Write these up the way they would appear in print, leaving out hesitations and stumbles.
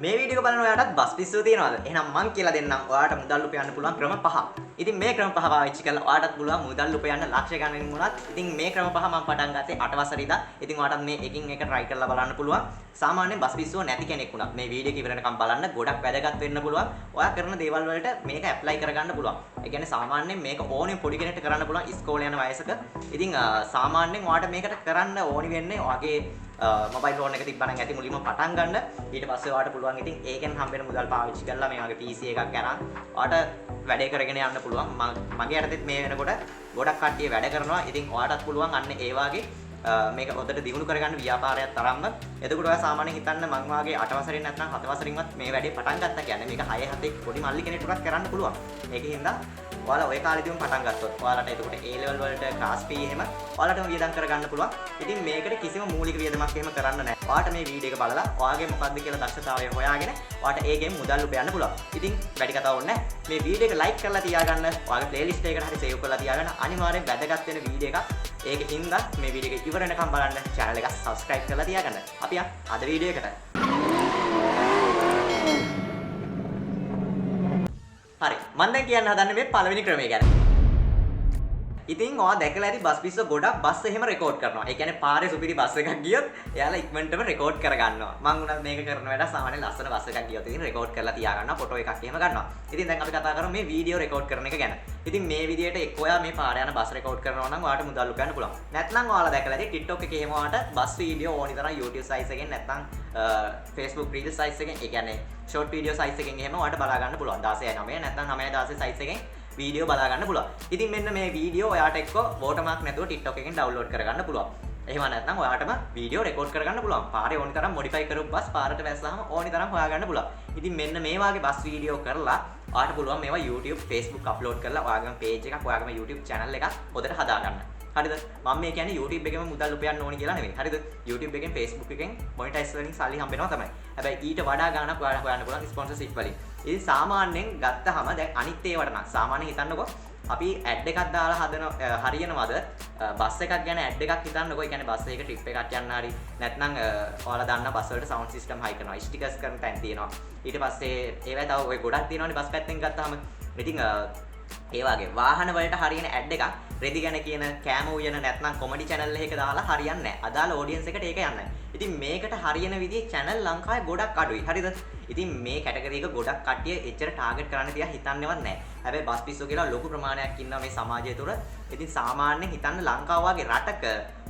මේ වීඩියෝ එක බලන ඔයාටත් බස් පිස්සුව තියෙනවද? එහෙනම් මං කියලා දෙන්නම් ඔයාට මුදල් උපයන්න පුළුවන් ක්‍රම 5. ඉතින් මේ ක්‍රම 5 පාවිච්චි කරලා ඔයාටත් පුළුවන් මුදල් උපයන්න ලක්ෂ ගණනින් වුණත්. ඉතින් මේ ක්‍රම 5 මම පටන් ගත්තේ 8 වසරේ ඉඳන්. ඉතින් ඔයාටත් මේ එකින් එක try කරලා බලන්න පුළුවන්. සාමාන්‍යයෙන් බස් පිස්සුව නැති කෙනෙක් වුණත් මේ වීඩියෝ එක ඉවරනකම් බලන්න ගොඩක් වැදගත් වෙන්න පුළුවන්. ඔයා කරන දේවල් වලට මේක apply කරගන්න පුළුවන්. ඒ කියන්නේ සාමාන්‍යයෙන් මේක ඕනෙම පොඩි කෙනෙක්ට කරන්න පුළුවන් ඉස්කෝලේ යන වයසක. ඉතින් සාමාන්‍යයෙන් ඔයාට මේකට කරන්න ඕනි වෙන්නේ ඔයාගේ මොබයිල් ෆෝන් එක තිබ්බනම් ඇති මුලින්ම පටන් ගන්න. ඊට පස්සේ ඔයාට පුළුවන් ඉතින් ඒකෙන් හම්බෙන මුදල් පාවිච්චි කරලා මේ වගේ PC එකක් ගන්න ඔයාට වැඩේ කරගෙන යන්න පුළුවන්. මගේ යටතේත් මේ වෙනකොට ගොඩක් කට්ටිය වැඩ කරනවා. ඉතින් ඔයාටත් පුළුවන් අන්න ඒ වගේ මේක හොඳට දියුණු කරගන්න ව්‍යාපාරයක් තරම්ම. එතකොට ඔයා සාමාන්‍යයෙන් හිතන්න මං වාගේ 8 වසරෙන් නැත්නම් 7 වසරින්වත් මේ වැඩේ පටන් ගත්තා කියන්නේ මේක 6 7 පොඩි මල්ලි කෙනෙක්ටවත් කරන්න පුළුවන්. ඒකෙන් ඔයාලා ඔය කාලෙදිම පටන් ගත්තොත් ඔයාලට එතකොට A level වලට class fee එහෙම ඔයාලටම වියදම් කරගන්න පුළුවන්. ඉතින් මේකට කිසිම මූලික වියදමක් එහෙම කරන්න නැහැ. ඔයාට මේ වීඩියෝ එක බලලා ඔයාගේ මොකක්ද කියලා දක්ෂතාවය හොයාගෙන ඔයාට ඒකෙන් මුදල් උපයන්න පුළුවන්. ඉතින් වැඩි කතාවක් ඕනේ නැහැ. මේ වීඩියෝ එක like කරලා තියාගන්න. ඔයාගේ playlist එකකට හරි save කරලා තියාගන්න. අනිවාර්යෙන් වැදගත් වෙන වීඩියෝ එකක්. ඒකකින්ද මේ වීඩියෝ එක ඉවර වෙනකම් බලන්න channel එක subscribe කරලා තියාගන්න. අපි අද වීඩියෝ එකට. හරි මම දැන් කියන්න හදන්නේ මේ පළවෙනි ක්‍රමය ගැන. ඉතින් ඔයා දැකලා ඇති බස් පිස්සෝ ගොඩක් බස් එහෙම රෙකෝඩ් කරනවා. ඒ කියන්නේ පාරේ සුපිරි බස් එකක් ගියොත් එයාලා ඉක්මනටම රෙකෝඩ් කරගන්නවා. මම උනත් මේක කරන වැඩ සාමාන්‍ය ලස්සන බස් එකක් ගියොත් ඉතින් රෙකෝඩ් කරලා තියා ගන්නවා. ෆොටෝ එකක් එහෙම ගන්නවා. ඉතින් දැන් අපි කතා කරමු මේ වීඩියෝ රෙකෝඩ් කරන එක ගැන. ඉතින් මේ විදියට එක්ක ඔයා මේ පාරේ යන බස් රෙකෝඩ් කරනවා නම් ඔයාට මුදල් උපයන්න පුළුවන්. නැත්නම් ඔයාලා දැකලා ඇති TikTok එකේ එහෙම ඔයාට බස් වීඩියෝ ඕනි තරම් YouTube size එකෙන් නැත්නම් Facebook Reels size එකෙන් ඒ කියන්නේ short video size එකෙන් එහෙම ඔයාට බලා ගන්න පුළුවන්. 16:9 නැත්නම් 9:16 size එකෙන් වීඩියෝ බලා ගන්න පුළුවන්. ඉතින් මෙන්න මේ වීඩියෝ ඔයාට එක්ක watermark නැතුව TikTok එකෙන් download කරගන්න පුළුවන්. එහෙම නැත්නම් ඔයාටම වීඩියෝ රෙකෝඩ් කරගන්න පුළුවන්. පාරේ ඕනි තරම් modify කරපු බස් පාරට වැස්සාම ඕනි තරම් හොයාගන්න පුළුවන්. ඉතින් මෙන්න මේ වගේ බස් වීඩියෝ කරලා ඔයාට පුළුවන් මේවා YouTube, Facebook upload කරලා ඔයාගේම page එකක්, ඔයාගේම YouTube channel එකක් හොදට හදාගන්න. හරිද? මම මේ කියන්නේ YouTube එකෙම මුදල් උපයන්න ඕනි කියලා නෙවෙයි. හරිද? YouTube එකෙන්, Facebook එකෙන් monetize වලින් සල්ලි හම්බෙනවා තමයි. හැබැයි ඊට වඩා ගාණක් ඔයාලා හොයන්න පුළුවන් sponsorship වලින්. ඉතින් සාමාන්‍යයෙන් ගත්තහම දැන් අනිත් ඒවට නම් සාමාන්‍යයෙන් හිතන්නකෝ අපි ඇඩ් එකක් දාලා හදන හරියනවද බස් එකක් ගැන ඇඩ් එකක් හිතන්නකෝ. ඒ කියන්නේ බස් එකක ට්‍රිප් එකක් යන්න හරි නැත්නම් ඔයාලා දන්න බස් වලට සවුන්ඩ් සිස්ටම් හයි කරනවා, ස්ටිකර්ස් කරන තැන් තියෙනවා. ඊට පස්සේ ඒවයි තව ඔය ගොඩක් තියෙනවානේ බස් පැත්තෙන් ගත්තාම. ඉතින් ඒ වගේ වාහන වලට හරියන ඇඩ් එකක් රෙදි ගැන කියන කෑම උයන නැත්නම් කොමඩි channel එකක දාලා හරියන්නේ නැහැ. අදාළ audience එකට ඒක යන්නේ නැහැ. ඉතින් මේකට හරියන විදිහේ channel ලංකාවේ ගොඩක් අඩුයි. හරිද? ඉතින් මේ කැටගරි එක ගොඩක් කට්ටිය එච්චර ටාගට් කරන්න තියා හිතන්නේවත් නැහැ. හැබැයි බස් පිස්සෝ කියලා ලොකු ප්‍රමාණයක් ඉන්නවා මේ සමාජය තුළ. ඉතින් සාමාන්‍යයෙන් හිතන්න ලංකාව වගේ රටක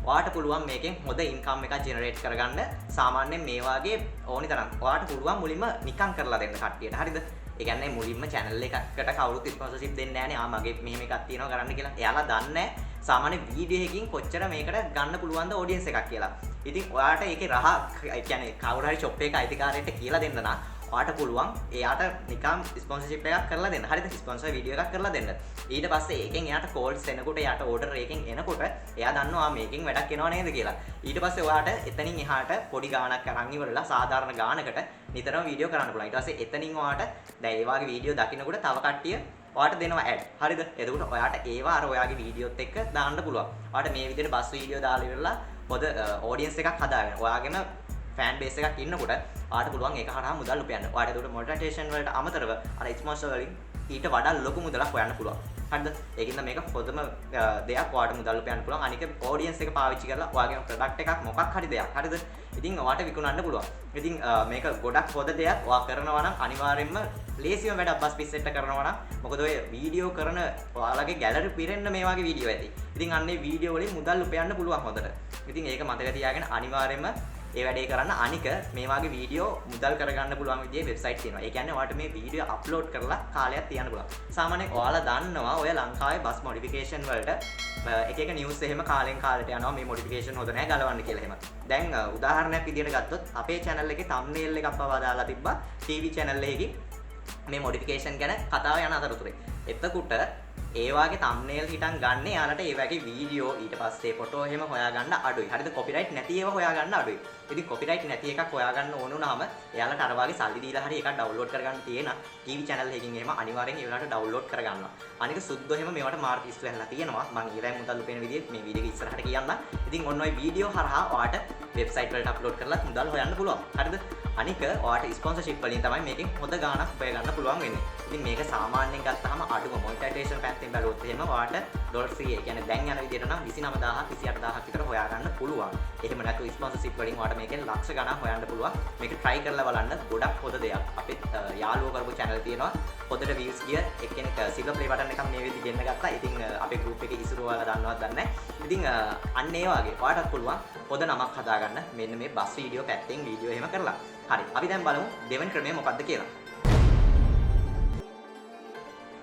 ඔයාට පුළුවන් මේකෙන් හොඳ ඉන්කම් එකක් ජෙනරේට් කරගන්න. සාමාන්‍යයෙන් මේ වගේ ඕනි තරම් ඔයාට පුළුවන් මුලින්ම නිකන් කරලා දෙන්න කට්ටියට. හරිද? ඒ කියන්නේ මුලින්ම channel එකකට කවුරුත් ස්පොන්සර්ෂිප් දෙන්නේ නැහනේ. මගේ මෙහෙම එකක් තියෙනවා කරන්න කියලා. එයාලා දන්නේ සාමාන්‍ය වීඩියෝ එකකින් කොච්චර මේකට ගන්න පුළුවන්ද audience එකක් කියලා. ඉතින් ඔයාට ඒකේ රහ ඒ කියන්නේ කවුරු හරි shop එකක අයිතිකාරයෙක්ට කියලා දෙන්න නම් ඔයාට පුළුවන් එයාට නිකම් ස්පොන්සර්ෂිප් එකක් කරලා දෙන්න. හරිද? ස්පොන්සර් වීඩියෝ එකක් කරලා දෙන්න. ඊට පස්සේ ඒකෙන් එයාට කෝල්ස් එනකොට එයාට ඕඩර් එකකින් එනකොට එයා දන්නවා මේකෙන් වැඩක් එනවා නේද කියලා. ඊට පස්සේ ඔයාට එතනින් එහාට පොඩි ගාණක් අරන් ඉවරලා සාධාරණ ගාණකට නිතරම වීඩියෝ කරන්න පුළුවන්. ඊට පස්සේ එතනින් ඔයාට දැන් ඒ වගේ වීඩියෝ දකින්නකොට තව කට්ටිය ඔයාට දෙනවා ඇඩ්. හරිද? එතකොට ඔයාට ඒවා අර ඔයාගේ වීඩියෝත් එක්ක දාන්න පුළුවන්. ඔයාට මේ විදිහට බස් වීඩියෝ දාලා ඉවරලා පොද audience එකක් හදාගෙන ඔයාගේම ෆෑන් බේස් එකක් ඉන්නකොට ඔයාට පුළුවන් ඒක හරහා මුදල් උපයන්න. ඔයාට ඒකට මොනිටයිසේෂන් වලට අමතරව අර ස්පොන්සර් වලින් ඊට වඩා ලොකු මුදලක් හොයන්න පුළුවන්. හරිද? ඒකින්ද මේක හොඳම දෙයක් ඔයාට මුදල් උපයන්න පුළුවන්. අනික audience එක පාවිච්චි කරලා ඔයාගේම product එකක් මොකක් හරි දෙයක්. හරිද? ඉතින් ඔයාට විකුණන්න පුළුවන්. ඉතින් මේක ගොඩක් හොඳ දෙයක්. ඔයා කරනවා නම් අනිවාර්යයෙන්ම ලේසියම වැඩක් බස් පිස්සෙට කරනවා නම්. මොකද ඔය වීඩියෝ කරන ඔයාලගේ ගැලරි පිරෙන්න මේ වගේ වීඩියෝ ඇති. ඉතින් අන්නේ වීඩියෝ වලින් මුදල් උපයන්න පුළුවන් හොඳට. ඉතින් ඒක මතක තියාගෙන අනිවාර්යයෙන්ම ඒ වැඩේ කරන්න. අනික මේ වගේ වීඩියෝ මුදල් කරගන්න පුළුවන් විදිහේ වෙබ්සයිට් තියෙනවා. ඒ කියන්නේ ඔයාලට මේ වීඩියෝ අප්ලෝඩ් කරලා කාලයක් තියන්න පුළුවන්. සාමාන්‍යයෙන් ඔයාලා දන්නවා ඔය ලංකාවේ බස් මොඩිෆිකේෂන් වලට එක එක නිවුස් එහෙම කාලෙන් කාලට යනවා මේ මොඩිෆිකේෂන් හොඳ නැහැ ගලවන්න කියලා එහෙම. දැන් උදාහරණයක් විදිහට ගත්තොත් අපේ channel එකේ thumbnail එකක් පවා දාලා තිබ්බා TV channel එකකින් මේ මොඩිෆිකේෂන් ගැන කතාව යන අතරතුරේ. එතකොට ඒ වගේ thumbnail හිටන් ගන්න යාලට ඒ වගේ වීඩියෝ ඊට පස්සේ ෆොටෝ එහෙම හොයාගන්න අඩුයි. හරිද? කොපිරයිට් නැති ඒවා හොයාගන්න අඩුයි. ඉතින් කොපිරයිට් නැති එකක් හොයාගන්න ඕන වුණාම එයාලට අර වගේ සල්ලි දීලා හරි එකක් ඩවුන්ලෝඩ් කරගන්න තියෙන TV channel එකකින් එහෙම අනිවාර්යෙන් ඒ වෙලාවට ඩවුන්ලෝඩ් කරගන්නවා. අනික සුද්ධෝ එහෙම මේවට මාර්ක් ඉස්සු වෙලා තියෙනවා. මම ඊළඟ මුදල් උපයන විදිහට මේ වීඩියෝ එක ඉස්සරහට කියන්නම්. ඉතින් ඔන්න ඔය වීඩියෝ හරහා ඔයාට වෙබ්සයිට් වලට අප්ලෝඩ් කරලා මුදල් හොයන්න පුළුවන්. හරිද? අනික ඔයාලට ස්පොන්සර්ෂිප් වලින් තමයි මේකෙන් හොඳ ගාණක් හොය ගන්න පුළුවන් වෙන්නේ. ඉතින් මේක සාමාන්‍යයෙන් ගත්තාම අඩුම මොනිටයිසේෂන් පැත්තෙන් බැලුවොත් එහෙම ඔයාලට ඩොලර් 100 ඒ කියන්නේ දැන් යන විදිහට නම් 29000 28000ක් විතර හොයා ගන්න පුළුවන්. එහෙම නැත්නම් ස්පොන්සර්ෂිප් වලින් ඔයාලට මේකෙන් ලක්ෂ ගණන් හොයන්න පුළුවන්. මේක try කරලා බලන්න ගොඩක් හොඳ දෙයක්. අපේ යාළුවෝ කරපු channel තියෙනවා. හොඳට views ගිය එක්කෙනෙක් silver play button එකක් මේ විදිහට ගෙන්න ගත්තා. ඉතින් අපේ group එකේ ඉසුරු ඔයාලා දන්නවද දන්නේ නැහැ. ඉතින් අන්න ඒ වගේ ඔයාලටත් පුළුවන් හොඳ නමක් හදාගන්න මෙන්න මේ බස් වීඩියෝ පැත්තෙන් වීඩියෝ එහෙම කරලා. හරි. අපි දැන් බලමු දෙවෙනි ක්‍රමය මොකක්ද කියලා.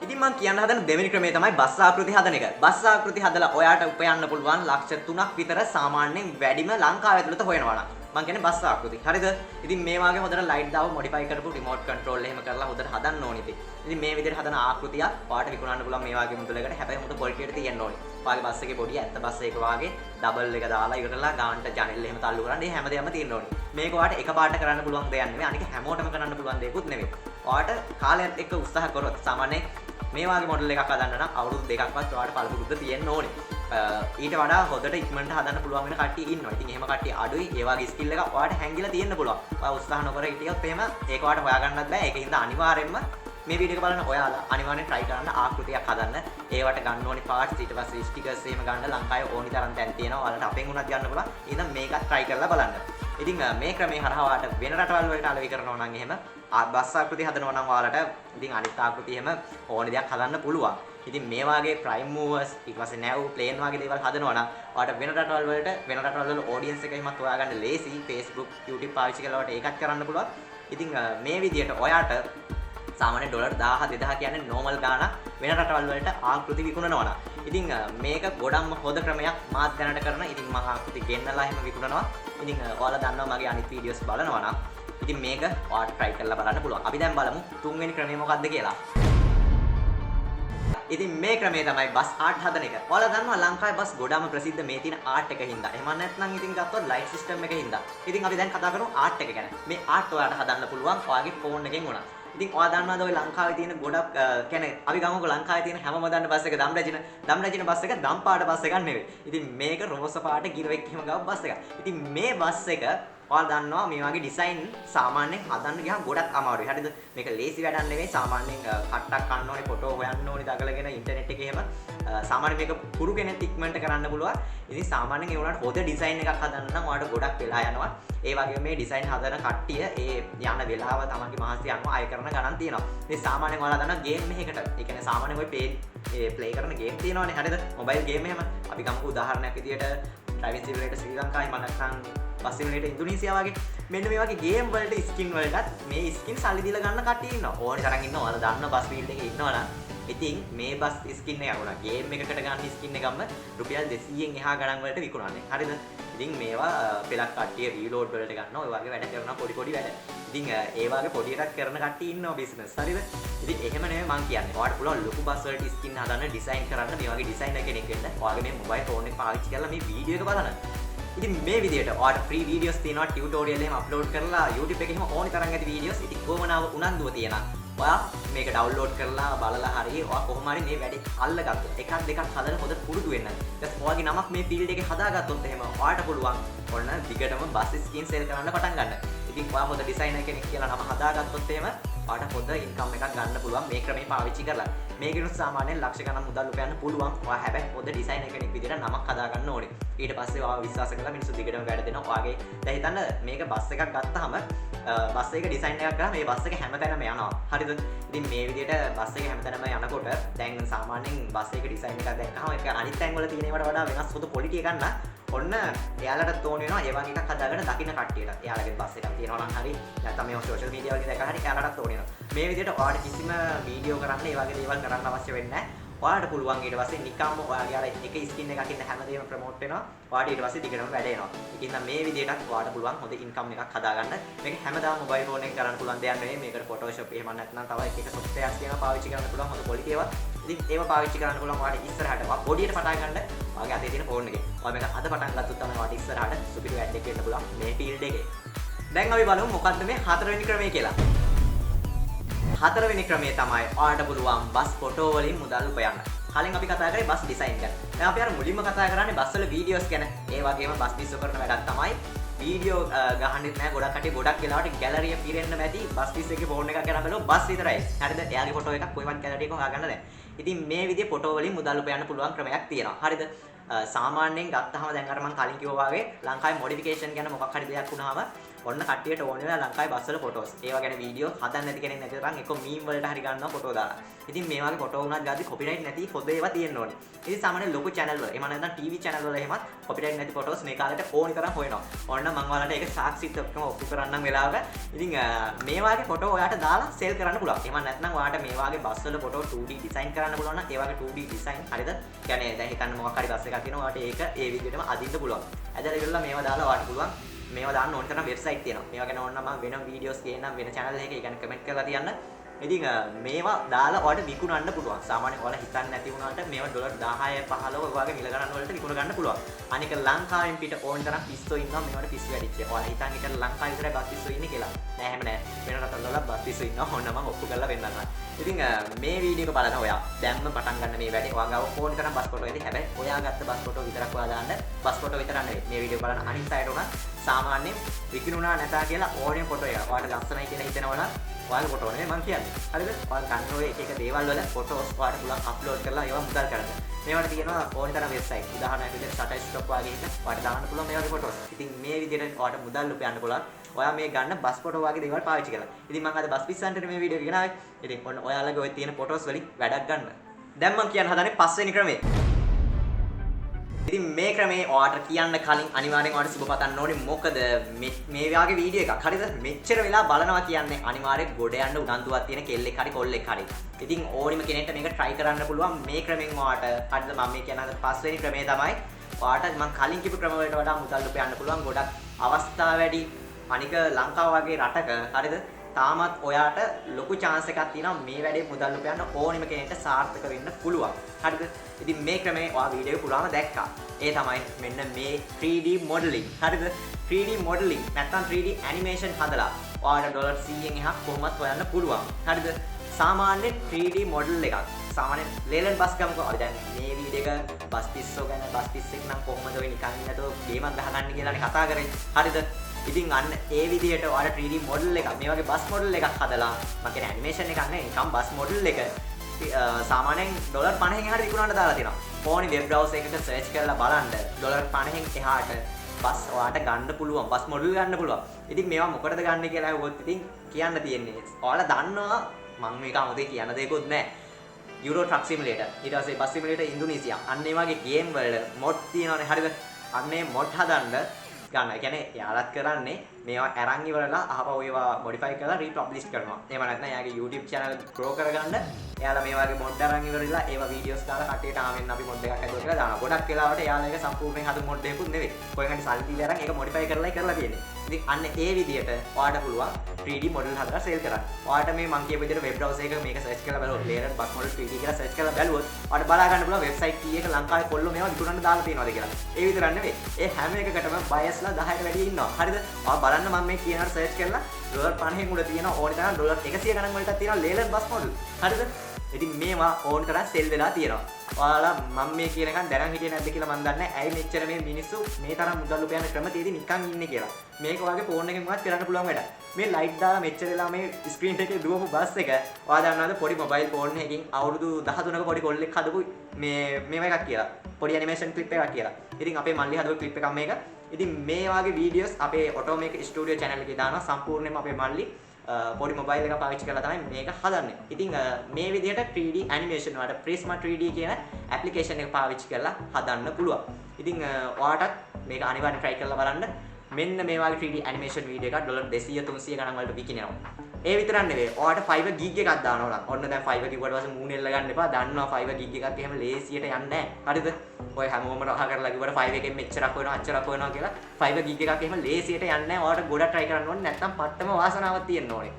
ඉතින් මම කියන්න හදන දෙවෙනි ක්‍රමය තමයි බස් ආකෘති හදන එක. බස් ආකෘති හදලා ඔයාට උපයන්න පුළුවන් ලක්ෂ 3ක් විතර සාමාන්‍යයෙන් වැඩිම ලංකාව ඇතුළත හොයනවා නම්. මම කියන්නේ බස් ආකෘති. හරිද? ඉතින් මේ වාගේ හොඳට ලයිට් දාව මොඩිෆයි කරපු රිමෝට් කන්ට්‍රෝල් එහෙම කරලා හොඳට හදන්න ඕනේ ඉතින්. ඉතින් මේ විදිහට හදන ආකෘතිය ඔයාට විකුණන්න පුළුවන් මේ වාගේ මුදලකට. හැබැයි හොඳ ක්වොලිටි එකට තියෙන්න ඕනේ. ඔයාගේ බස් එකේ බොඩිය ඇත්ත බස් එක වාගේ ඩබල් එක දාලා ඉවරලා ගානට ජනෙල් එහෙම තල්ලු කරන්න. මේ හැමදේම තියෙන්න ඕනේ. මේක ඔයාට එකපාරට කරන්න පුළුවන් දෙයක් නෙවෙයි. අනික හැමෝටම කරන්න පුළුවන් දෙයක්ුත් නෙවෙයි. ඔයාට කාලයත් එක්ක උත්සාහ කරොත් සාමාන්‍යයෙන් මේ වගේ මොඩල් එකක් හදන්න නම් අවුරුදු දෙකක්වත් ඔයාලට පළපුරුද්ද තියෙන්න ඕනේ. ඊට වඩා හොඳට ඉක්මනට හදන්න පුළුවන් වෙන කට්ටිය ඉන්නවා. ඉතින් එහෙම කට්ටිය අඩුයි. ඒ වගේ ස්කිල් එක ඔයාලට හැංගිලා තියෙන්න පුළුවන්. ඔයා උත්සාහ නොකර හිටියොත් එහෙම ඒක ඔයාලට හොයාගන්නත් බෑ. ඒකින්ද අනිවාර්යෙන්ම මේ වීඩියෝ එක බලන ඔයාලා අනිවාර්යෙන් try කරන්න ආකෘතියක් හදන්න. ඒවට ගන්න ඕනි parts ඊට පස්සේ stickers එහෙම ගන්න ලංකාවේ ඕනි තරම් තැන් තියෙනවා. ඔයාලට අපෙන් උනත් ගන්න පුළුවන්. එහෙනම් මේකත් try කරලා බලන්න. ඉතින් මේ ක්‍රමේ හරහා ඔයාලට වෙන රටවල් වලට අලෙවි කරනවා නම් එහෙම බස් ආකෘති හදනවා නම් ඔයාලට ඉතින් අනිත් ආකෘති එහෙම ඕනි දෙයක් හදන්න පුළුවන්. ඉතින් මේ වාගේ prime movers ඊට පස්සේ nav plane වාගේ දේවල් හදනවා නම් ඔයාලට වෙන රටවල් වල audience එක එහෙමත් හොයාගන්න ලේසි. Facebook YouTube පාවිච්චි කරලා ඔයාලට ඒකත් කරන්න පුළුවන්. ඉතින් මේ විදියට ඔයාට සාමාන්‍ය ඩොලර් 1000 2000 කියන්නේ normal ගාණක් වෙන රටවල් වලට ආකෘති විකුණනවා නම්. ඉතින් මේක ගොඩක්ම හොඳ ක්‍රමයක් මාත් දැනට කරන. ඉතින් මම ආකෘති ගෙන්නලා එහෙම විකුණනවා. ඉතින් ඔයාලා දන්නවා මගේ අනිත් වීඩියෝස් බලනවා නම් ඉතින් මේක ඔයාලට try කරලා බලන්න පුළුවන්. අපි දැන් බලමු තුන්වෙනි ක්‍රමය මොකක්ද කියලා. ඉතින් මේ ක්‍රමය තමයි බස් ආර්ට් හදන එක. ඔයාලා දන්නවා ලංකාවේ බස් ගොඩාම ප්‍රසිද්ධ මේ තියෙන ආර්ට් එක හින්දා. එහෙම නැත්නම් ඉතින් ගත්තොත් ලයිට් සිස්ටම් එක හින්දා. ඉතින් අපි දැන් කතා කරමු ආර්ට් එක ගැන. මේ ආර්ට් ඔයාලට හදන්න පුළුවන් ඔයාගේ ෆෝන් එකෙන් උනා. ඉතින් ඔයා දන්නවද ඔය ලංකාවේ තියෙන ගොඩක් කියන්නේ අපි ගමුකෝ ලංකාවේ තියෙන හැමම දන්න බස් එක දම්රජින බස් එක දම් පාට බස් එකක් නෙවෙයි. ඉතින් මේක රෝස පාට ගිරවෙක් එහෙම ගාව බස් එකක්. ඉතින් මේ බස් එක ඔයාලා දන්නවා මේ වගේ ඩිසයින් සාමාන්‍යයෙන් හදන්න ගියාම ගොඩක් අමාරුයි. හරිද? මේක ලේසි වැඩක් නෙවෙයි. සාමාන්‍යයෙන් කට්ටක් ගන්න ඕනේ, ෆොටෝ හොයන්න ඕනේ, දගලගෙන ඉන්ටර්නෙට් එකේ එහෙම සාමාන්‍යයෙන් මේක පුරු කෙනෙක් ඉක්මනට කරන්න පුළුවන්. ඉතින් සාමාන්‍යයෙන් ඒ වුණාට හොඳ ඩිසයින් එකක් හදන්න නම් ඔයාලට ගොඩක් වෙලා යනවා. ඒ වගේම මේ ඩිසයින් හදන කට්ටිය ඒ යන වෙලාව තමන්ගේ මහසි යනවා අය කරන ගණන් තියෙනවා. ඉතින් සාමාන්‍යයෙන් ඔයාලා දන්නවා ගේම් එකකට. ඒ කියන්නේ සාමාන්‍යයෙන් ඔය ප්ලේ කරන ගේම් තියෙනවානේ. හරිද? මොබයිල් ගේම් එහෙම. අපි ගමුකෝ උදාහරණයක් විදියට ඩ්‍රයිවිං සිමුලේටර් ශ්‍රී ලංකාවේ මම නැත්නම් බස් සිමුලේටර් ඉන්දුනීසියා වගේ. මෙන්න මේ වගේ ගේම් වලට ස්කින් වලටත් මේ ස්කින් සල්ලි දීලා ගන්න කට්ටිය ඉන්නවා. ඕනේ තරම් ඉන්නවා. ඔයාලා දන්න බස් ෆීල්ඩ් එකේ ඉන්නවනම් ඉතින් මේ බස් ස්කින් එක වුණා ගේම් එකකට ගන්න ස්කින් එකම රුපියල් 200න් එහා ගණන් වලට විකුණන්නේ. හරිද? ඉතින් මේවා පෙලක් කට්ටිය රීලෝඩ් වලට ගන්නවා. ඔය වගේ වැඩ කරනවා පොඩි වැඩ. ඉතින් ඒ වගේ පොඩි එකක් කරන කට්ටිය ඉන්නවා බිස්නස්. හරිද? ඉතින් එහෙම නෙමෙයි මම කියන්නේ. ඔයාලට පුළුවන් ලොකු බස් වලට ස්කින් හදන්න ඩිසයින් කරන්න මේ වගේ ඩිසයිනර් කෙනෙක් වෙන්න. ඔයාගේ මේ මොබයිල් ෆෝන් එක පාවිච්චි කරලා මේ වීඩියෝ එක බලන්න. ඉතින් මේ විදියට ඔයාලට ෆ්‍රී වීඩියෝස් තියෙනවා ටියුටෝරියල් එහෙම අප්ලෝඩ් කරලා YouTube එකේ එහෙම ඕනි තරම් ඇති වීඩියෝස්. ඉතින් කොමනාව උනන්දුව තියෙනවා. ඔයා මේක ඩවුන්ලෝඩ් කරලා බලලා හරි ඔයා කොහොම හරි මේ වැඩේ අල්ලගත්තොත් එකක් දෙකක් හදලා හොඳට පුරුදු වෙන්න. ඊට ඔයාගේ නමක් මේ ෆීල්ඩ් එකේ හදාගත්තොත් එහෙම ඔයාට පුළුවන් ඔන්න දිගටම බස් ස්කින් සෙල් කරන්න පටන් ගන්න. ඉතින් ඔයා හොඳ ඩිසයිනර් කෙනෙක් කියලා නම හදාගත්තොත් එහෙම ඔයාට හොඳ ඉන්කම් එකක් ගන්න පුළුවන් මේ ක්‍රමේ පාවිච්චි කරලා. මේකිනුත් සාමාන්‍යයෙන් ලක්ෂ ගණන් මුදල් උපයන්න පුළුවන්. ඔයා හැබැයි හොඳ ඩිසයිනර් කෙනෙක් විදිහට නමක් හදාගන්න ඕනේ. ඊට පස්සේ ඔයා විශ්වාස කරලා මිනිස්සු දිගටම වැඩ දෙනවා. ඔයාගේ දැන් හිතන්න මේක බස් එකක් ගත්තාම බස් එක ඩිසයින් එකක් කරා මේ බස් එක හැමතැනම යනවා. හරිද? ඉතින් මේ විදිහට බස් එක හැමතැනම යනකොට දැන් සාමාන්‍යයෙන් බස් එක ඩිසයින් එකක් දැක්කම ඒක අනිත් තැන් වල තියෙන ඒවාට වඩා වෙනස් හොඳ ක්වොලිටි එකක් ගන්න. ඔන්න එයාලට තෝරන වෙනවා ඒ වගේ එකක් හදාගෙන දකින්න කට්ටියට. එයාලගේ බස් එකක් තියෙනවා නම් හරි නැත්නම් මේ සෝෂල් මීඩියා වලින් දැක්කම හරි එයාලට තෝරන වෙනවා. මේ විදිහට ඔයාලට කිසිම වීඩියෝ කරන්න ඒ වගේ දේවල් කරන්න අවශ්‍ය වෙන්නේ නැහැ. ඔයාලට පුළුවන් ඊට පස්සේ නිකම්ම ඔයාගේ අර එක ස්කින් එකක් ඉන්න හැමදේම ප්‍රොමෝට් වෙනවා. ඔයාලට ඊට පස්සේ දිගටම වැඩ එනවා. ඒකින්ද මේ විදිහටත් ඔයාලට පුළුවන් හොඳ ඉන්කම් එකක් හදාගන්න. මේක හැමදාම මොබයිල් ෆෝන් එකෙන් කරන්න පුළුවන් දෙයක් නෙවෙයි. මේකට Photoshop එහෙම නැත්නම් තව එක softwares තියෙනවා පාවිච්චි කරන්න පුළුවන් හොඳ quality ඒවා. ඉතින් ඒව පාවිච්චි කරන්න පුළුවන් ඔයාලට ඉස්සරහට ඔයා බොඩියට පටන් ගන්න ඔයාගේ අතේ තියෙන ෆෝන් එකේ. ඔයා මේක අද පටන් ගත්තොත් තමයි ඔයාලට ඉස්සරහට සුපිරි වැඩ එකක් වෙන්න පුළුවන් මේ ෆීල්ඩ් එකේ. දැන් අපි බලමු මොකක්ද මේ හතරවෙනි ක්‍රමය කියලා. හතරවෙනි ක්‍රමය තමයි ඔයාලට පුළුවන් බස් ෆොටෝ වලින් මුදල් උපයන්න. කලින් අපි කතා කරේ බස් ඩිසයින් ගැන. දැන් අපි අර මුලින්ම කතා කරන්නේ බස් වල වීඩියෝස් ගැන. ඒ වගේම බස් පිස්සු කරන වැඩක් තමයි වීඩියෝ ගහන්නෙත් නැහැ. ගොඩක් කටි ගොඩක් වෙලාවට ගැලරිය පිරෙන්න මැති බස් පිස් එකේ ෆෝන් එකක් කරන් බලුවා බස් විතරයි. හරිද? එයාගේ ෆොටෝ එකක් කොයිවත් ගැලරි එකක හොයාගන්න නැහැ. ඉතින් මේ විදිහේ ෆොටෝ වලින් මුදල් උපයන්න පුළුවන් ක්‍රමයක් තියෙනවා. හරිද? සාමාන්‍යයෙන් ගත්තහම දැන් අර මම කලින් කිව්වා වගේ ලංකාවේ මොඩිෆිකේෂන් ගැන මොකක් හරි දෙයක් වුණාම ඔන්න කට්ටියට ඕන වෙලා ලංකාවේ බස් වල ෆොටෝස්. ඒවා ගැන වීඩියෝ හදන්න නැති කෙනෙක් නැති තරම් එක මීම් වලට හරි ගන්නවා ෆොටෝ දාලා. ඉතින් මේ වගේ ෆොටෝ වුණත් ගාදි කොපිරයිට් නැති හොද ඒවා තියෙන්න ඕනේ. ඉතින් සාමාන්‍ය ලොකු channel වල එහෙම නැත්නම් TV channel වල එහෙමත් කොපිරයිට් නැති ෆොටෝස් මේ කාලේට ඕනි තරම් හොයනවා. ඕන්න මම ඔයාලට ඒක සාක්ෂිත් ඔක්කොම ඔප්පු කරන්නම් වෙලාවක. ඉතින් මේ වගේ ෆොටෝ ඔයාලට දාලා සෙල් කරන්න පුළුවන්. එහෙම නැත්නම් ඔයාලට මේ වගේ බස් වල ෆොටෝ 2D ඩිසයින් කරන්න පුළුවන් නම් ඒ වගේ 2D ඩිසයින් හරිද? කියන්නේ දැන් හිතන්න මොකක් හරි බස් එකක් තියෙනවා ඔයාලට ඒක ඒ විදිහටම අදින්න පුළුවන්. ඇදලා ඉවරලා මේවා දාලා ඔයාලට පුළුවන් මේවා දාන්න ඕන තරම් වෙබ්සයිට් තියෙනවා. මේවා ගැන ඕන නම් මම වෙනම වීඩියෝස් ගේන්නම් වෙන channel එකේ. ඒ කියන්නේ කමෙන්ට් කරලා තියන්න. ඉතින් මේවා දාලා ඔයාලට විකුණන්න පුළුවන්. සාමාන්‍යයෙන් ඔයාලා හිතන්නේ නැති වුණාට මේවා ඩොලර් 10 15 වගේ මිල ගණන් වලට විකුණ ගන්න පුළුවන්. අනික ලංකාවෙන් පිට ඕන තරම් පිස්සෝ ඉන්නවා මේවට පිස්සු වැඩිච්ච. ඔයාලා හිතන් හිතන ලංකාවේ විතරයි බස් පිස්සෝ ඉන්නේ කියලා. නෑ එහෙම නෑ. වෙන රටවල වල බස් පිස්සෝ ඉන්නවා. ඕන්න මම ඔප්පු කරලා වෙන්නන්නම්. ඉතින් මේ වීඩියෝ එක බලන ඔයා දැන්ම පටන් ගන්න මේ වැඩේ. ඔයා ගාව ඕන තරම් බස් ෆොටෝ ඇති. හැබැයි ඔයා ගත්ත බස් ෆොටෝ විතරක් ඔයා දාන්න. බස් ෆොටෝ විතරක් නෙවෙයි. මේ වීඩියෝ බලන අනිත් අයට උනත් සාමාන්‍යයෙන් විකිණුණා නැතා කියලා ඕනෙම ෆොටෝ එක. ඔයාලට ලස්සනයි කියලා හිතෙනවා නම් ඔයාලගේ ෆොටෝ නෙවෙයි මං කියන්නේ. හරිද? ඔයාලා ගන්න ඔය එක එක දේවල් වල ෆොටෝස් ඔයාලට පුළුවන් අප්ලෝඩ් කරලා ඒවා මුදල් කරගන්න. මේවට තියෙනවා ඕන තරම් වෙබ්සයිට්. උදාහරණයක් විදිහට Shutterstock වගේ එක ඔයාලට දාන්න පුළුවන් මේ වගේ ෆොටෝස්. ඉතින් මේ විදිහට ඔයාලට මුදල් උපයන්න පුළුවන්. ඔයා මේ ගන්න බස් ෆොටෝ වගේ දේවල් පාවිච්චි කරලා. ඉතින් මම අද බස් පිස්සන්ට මේ වීඩියෝ එක ගෙනාවේ. ඉතින් ඔන්න ඔයාලගේ ඔය තියෙන ෆොටෝස් වලින් වැඩක් ගන්න. දැන් මම කියන්න හදන්නේ පස්වෙනි ක්‍රමය. ඉතින් මේ ක්‍රමේ ඔයාලට කියන්න කලින් අනිවාර්යෙන් ඔයාලට සුබ පතන්න ඕනේ. මොකද මේ වගේ වීඩියෝ එකක් හරිද? මෙච්චර වෙලා බලනවා කියන්නේ අනිවාර්යෙන් ගොඩ යන්න උනන්දුවක් තියෙන කෙල්ලෙක් හරි කොල්ලෙක් හරි. ඉතින් ඕනිම කෙනෙක්ට මේක try කරන්න පුළුවන් මේ ක්‍රමෙන් ඔයාලට. හරිද? මම මේ කියන පස්වෙනි ක්‍රමය තමයි ඔයාලට මම කලින් කිව්ව ක්‍රම වලට වඩා මුදල් උපයන්න පුළුවන්. ගොඩක් අවස්ථා වැඩි. අනික ලංකාව වගේ රටක හරිද? තාමත් ඔයාට ලොකු chance එකක් තියෙනවා මේ වැඩේ මුදල් උපයන්න ඕනිම කෙනෙක්ට සාර්ථක වෙන්න පුළුවන්. හරිද? ඉතින් මේ ක්‍රමේ ඔයා වීඩියෝ පුරාම දැක්කා. ඒ තමයි මෙන්න මේ 3D modeling. හරිද? 3D modeling නැත්නම් 3D animation හදලා ඔයාලට ඩොලර් 100න් එහා කොහොමත් හොයන්න පුළුවන්. හරිද? සාමාන්‍ය 3D model එකක්. සාමාන්‍ය ලේලන් බස් ගමක අපි දැන් මේ වීඩියෝ එක බස් පිස්සෝ ගැන බස් පිස්සෙක් නම් කොහොමද ඔය නිකන් ඉන්නතෝ ගේමක් ගහගන්න කියලානේ කතා කරේ. හරිද? ඉතින් අන්න ඒ විදිහට ඔයාලා 3D model එකක් මේ වගේ බස් model එකක් හදලා මම කියන්නේ animation එකක් නෙවෙයි නිකන් බස් model එක සාමාන්‍යයෙන් ඩොලර් 50න් එහාට විකුණන්න දාලා තියෙනවා. ඕනි වෙබ් බ්‍රවුසර් එකක සර්ච් කරලා බලන්න ඩොලර් 50න් එහාට බස් ඔයාලට ගන්න පුළුවන්. බස් මොඩල් ගන්න පුළුවන්. ඉතින් මේවා මොකටද ගන්න කියලා අහුවොත් ඉතින් කියන්න තියෙන්නේ. ඔයාලා දන්නවා මම මේක 아무තේ කියන්න දෙයක්වත් නැහැ. Euro Truck Simulator. ඊට පස්සේ බස් සිමුලේටර් ඉන්දුනීසියා. අන්න ඒ වගේ ගේම් වල මොඩ් තියෙනවානේ. හරිද? අන්න ඒ මොඩ් හදන්න ගන්න. ඒ කියන්නේ එයාලත් කරන්නේ මේවා අරන් ඉවරලා අහපව ඒවා මොඩිෆයි කරලා රීපබ්ලිෂ් කරනවා. එහෙම නැත්නම් එයාගේ YouTube channel grow කරගන්න එයාලා මේ වගේ මොඩ් අරන් ඉවරලා ඒවා වීඩියෝස් දාලා කට්ටියට ආවෙන්න අපි මොඩ් එකක් හදුවා කියලා දානවා. ගොඩක් වෙලාවට එයාලා ඒක සම්පූර්ණයෙන් හදපු මොඩ් එකකුත් නෙවෙයි. කොහෙන් හරි සල්ලි දීලා අරන් ඒක මොඩිෆයි කරලායි කරලා තියෙන්නේ. ඉතින් අන්න ඒ විදිහට ඔයාලට පුළුවන් 3D model හදලා සේල් කරන්න. ඔයාලට මේ මම කියපු විදිහට වෙබ් browser එක මේක සර්ච් කරලා බලුවොත් layered bus model 3D කියලා සර්ච් කරලා බලුවොත් ඔයාලට බලා ගන්න පුළුවන් වෙබ්සයිට් කීයක ලංකාවේ කොල්ලෝ මේවා විකුණන්න දාලා තියෙනවද කියලා. ඒ විතරක් නෙවෙයි. ඒ හැම එකකටම බයස්ලා 10ට වැඩි ඉන්නවා. හරිද? ඔයා බලන්න මම මේ කියනකට සර්ච් කරලා ඩොලර් 50න් උඩ තියෙන ඕනි තරම් ඩොලර් 100 ගණන් වලට තියෙනවා layered bus model. හරිද? ඉතින් මේවා ඕන තරම් සෙල් වෙලා තියෙනවා. ඔයාලා මම මේ කියන එකන් දැනන් හිටියේ නැද්ද කියලා මම දන්නේ නැහැ. ඇයි මෙච්චර මේ මිනිස්සු මේ තරම් මුදල් උපයන ක්‍රම තියෙදි නිකන් ඉන්නේ කියලා. මේක වගේ ෆෝන් එකෙන් වුණත් කරන්න පුළුවන් වැඩක්. මේ ලයිට් දාලා මෙච්චර වෙලා මේ ස්ක්‍රීන් එකේ දුවපු බස් එක ඔයා දන්නවද පොඩි මොබයිල් ෆෝන් එකකින් අවුරුදු 13ක පොඩි කොල්ලෙක් හදපු මේව එකක් කියලා. පොඩි ඇනිමේෂන් ක්ලිප් එකක් කියලා. ඉතින් අපේ මල්ලි හදපු ක්ලිප් එකක් මේක. ඉතින් මේ වගේ වීඩියෝස් අපේ ඔටෝමේක් ස්ටුඩියෝ channel එකේ දානවා. සම්පූර්ණයෙන්ම අපේ මල්ලි පොඩි මොබයිල් එක පාවිච්චි කරලා තමයි මේක හදන්නේ. ඉතින් මේ විදිහට 3D animation වලට Prisma 3D කියන application එක පාවිච්චි කරලා හදන්න පුළුවන්. ඉතින් ඔයාටත් මේක අනිවාර්යෙන් try කරලා බලන්න. මෙන්න මේ වගේ 3D animation video එකක් ඩොලර් 200 300 ගණන් වලට විකිනෙනවා. ඒ විතරක් නෙවෙයි. ඔයාට 5 gig එකක් දානවා නම් ඔන්න දැන් 5 කිව්වට පස්සේ මූණෙල්ල ගන්න එපා. දන්නවා 5 gig එකක් එහෙම ලේසියට යන්නේ නැහැ. හරිද? ඔය හැමෝම රහ කරලා කිව්වට 5 එකෙන් මෙච්චරක් වෙනවා අච්චරක් වෙනවා කියලා 5 gig එකක් එහෙම ලේසියට යන්නේ නැහැ. ඔයාට ගොඩක් try කරන්න ඕනේ. නැත්නම් පට්ටම වාසනාවක් තියෙන්න ඕනේ.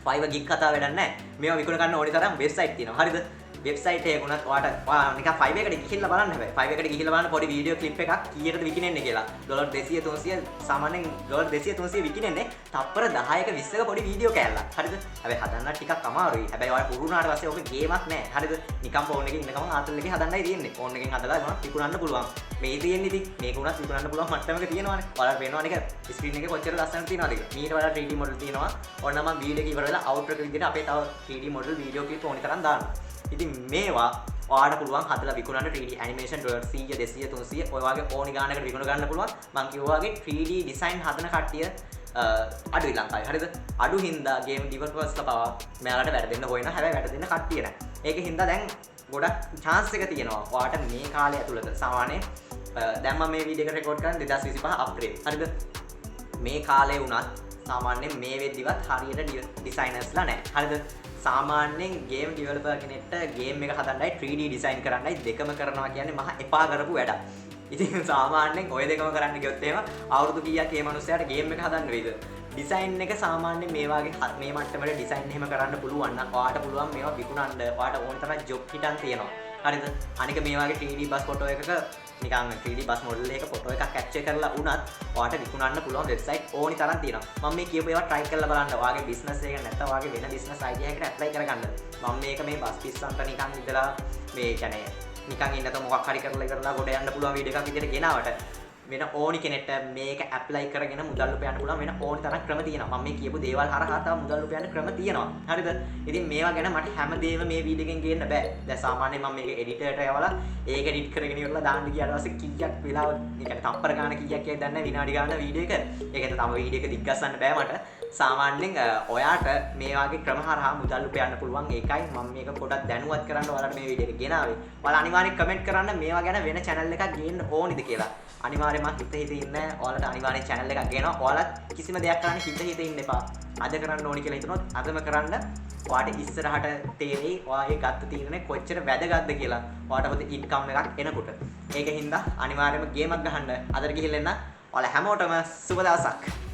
5 gig කතා වැඩක් නැහැ. මේවා විකුණ ගන්න ඕනි තරම් වෙබ්සයිට් තියෙනවා. හරිද? වෙබ්සයිට් එකක උනත් ඔයාට නිකන් 5 එකට ගිහිල්ලා බලන්න හැබැයි 5 එකට ගිහිල්ලා බලන්න පොඩි වීඩියෝ ක්ලිප් එකක් කීයටද විකිනෙන්නේ කියලා. ඩොලර් 200 300 සාමාන්‍යයෙන් ඩොලර් 200 300 විකිනෙන්නේ තප්පර 10ක 20ක පොඩි වීඩියෝ කෑල්ලක්. හරිද? හැබැයි හදන්න ටිකක් අමාරුයි. හැබැයි ඔයා පුරුදු වුණාට පස්සේ ඔක ගේමක් නෑ. හරිද? නිකන් ෆෝන් එකේ ඉන්න ගමන් ආතල් එකේ හදන්නයි තියෙන්නේ. ෆෝන් එකෙන් හදලා මොනවද විකුණන්න පුළුවන්. මේ තියෙන්නේ ඉතින් මේක උනත් විකුණන්න පුළුවන් මට්ටමක තියෙනවානේ. ඔයාලට පේනවනේ ඒක ස්ක්‍රීන් එකේ කොච්චර ලස්සනට තියෙනවද කියලා. මීට වඩා 3D මොඩල් තියෙනවා. ඔන්න මම වීඩියෝ එක ඉවර වෙලා අවුට් එක විදිහට අපේ තව 3D මොඩල් වීඩියෝ ක්ලිප් ඕනි තරම් දාන්න. ඉතින් මේවා ඔයාලට පුළුවන් හදලා විකුණන්න 3D animation $100 200 300 ඔය වගේ ඕනි ගානකට විකුණ ගන්න පුළුවන්. මම කිව්වා වගේ 3D design හදන කට්ටිය අඩුයි ලංකාවේ. හරිද? අඩු හින්දා game developers ලා පවා මෙයාලට වැරදෙන්න හොයන හැබැයි වැරදෙන්න කට්ටිය නැහැ. ඒක හින්දා දැන් ගොඩක් chance එක තියෙනවා. ඔයාට මේ කාලය ඇතුළත සාමාන්‍යයෙන් දැන් මම මේ වීඩියෝ එක රෙකෝඩ් කරන්නේ 2025 අප්‍රේල්. හරිද? මේ කාලේ වුණත් සාමාන්‍යයෙන් මේ වෙද්දිවත් හරියට ඩිසයිනර්ස්ලා නැහැ. හරිද? සාමාන්‍යයෙන් ගේම් ඩෙවලොපර් කෙනෙක්ට ගේම් එක හදන්නයි 3D ඩිසයින් කරන්නයි දෙකම කරනවා කියන්නේ මහා එපා කරපු වැඩක්. ඉතින් සාමාන්‍යයෙන් ඔය දෙකම කරන්න ගියොත් එහෙම අවුරුදු කීයක් මේ මිනිස්සයාට ගේම් එක හදන්න වෙයිද? ඩිසයින් එක සාමාන්‍යයෙන් මේ වගේ මේ මට්ටමට ඩිසයින් එහෙම කරන්න පුළුවන් නම් ඔයාට පුළුවන් මේවා විකුණන්න. ඔයාට ඕන තරම් ජොබ් හිටන් තියෙනවා. හරිද? අනික මේ වගේ 3D බස් ෆොටෝ එකක නිකන් 3D බස් මොඩල් එකක ෆොටෝ එකක් කැප්චර් කරලා වුණත් ඔයාට විකුණන්න පුළුවන් වෙබ්සයිට් ඕනි තරම් තියෙනවා. මම මේ කියපු ඒවා try කරලා බලන්න. ඔයාගේ බිස්නස් එක නැත්නම් ඔයාගේ වෙන බිස්නස් අයිඩියා එකකට ඇප්ලයි කරගන්න. මම මේක මේ බස් පිස්සන්ට නිකන් ඉඳලා මේ කියන්නේ නිකන් ඉන්නත මොකක් හරි කරලා ඉවරලා ගොඩ යන්න පුළුවන් වීඩියෝ එකක් විදිහට ගෙනාවට වෙන ඕනි කෙනෙක්ට මේක ඇප්ලයි කරගෙන මුදල් උපයන්න පුළුවන් වෙන ඕනි තරම් ක්‍රම තියෙනවා. මම මේ කියපු දේවල් හරහා තව මුදල් උපයන්න ක්‍රම තියෙනවා. හරිද? ඉතින් මේවා ගැන මට හැමදේම මේ වීඩියෝ එකෙන් ගේන්න බෑ. දැන් සාමාන්‍යයෙන් මම මේක එඩිටර්ට යවලා ඒක එඩිට් කරගෙන ඉවරලා දාන්න ගියාට පස්සේ කීයක් වෙලාව ඒ කියන්නේ තප්පර ගාන කීයක් කියයි දන්නේ විනාඩි ගාන වීඩියෝ එක. ඒකෙන් තම වීඩියෝ එක දිග්ගස්සන්න බෑ මට. සාමාන්‍යයෙන් ඔයාට මේ වගේ ක්‍රම හරහා මුදල් උපයන්න පුළුවන්. ඒකයි මම මේක පොඩක් දැනුවත් කරන්න ඔයාලට මේ වීඩියෝ එක ගෙනාවේ. ඔයාලා අනිවාර්යෙන් කමෙන්ට් කරන්න මේවා ගැන වෙන channel එකක් ගේන්න ඕනිද කියලා. අනිවාර්යයෙන්ම හිත හිත ඉන්න ඔයාලට අනිවාර්යෙන් channel එකක් ගේනවා. ඔයාලත් කිසිම දෙයක් කරන්න හිත හිත ඉන්න එපා. අද කරන්න ඕනි කියලා හිතනොත් අදම කරන්න. ඔයාට ඉස්සරහට තේරෙයි ඔයාගේ ගත්ත තීරණය කොච්චර වැදගත්ද කියලා. ඔයාට හොඳ ඉන්කම් එකක් එනකොට. ඒකින් හින්දා අනිවාර්යයෙන්ම ගේමක් ගහන්න. අදට ගිහිල්ලා එන්න. ඔයාලා හැමෝටම සුබ දවසක්.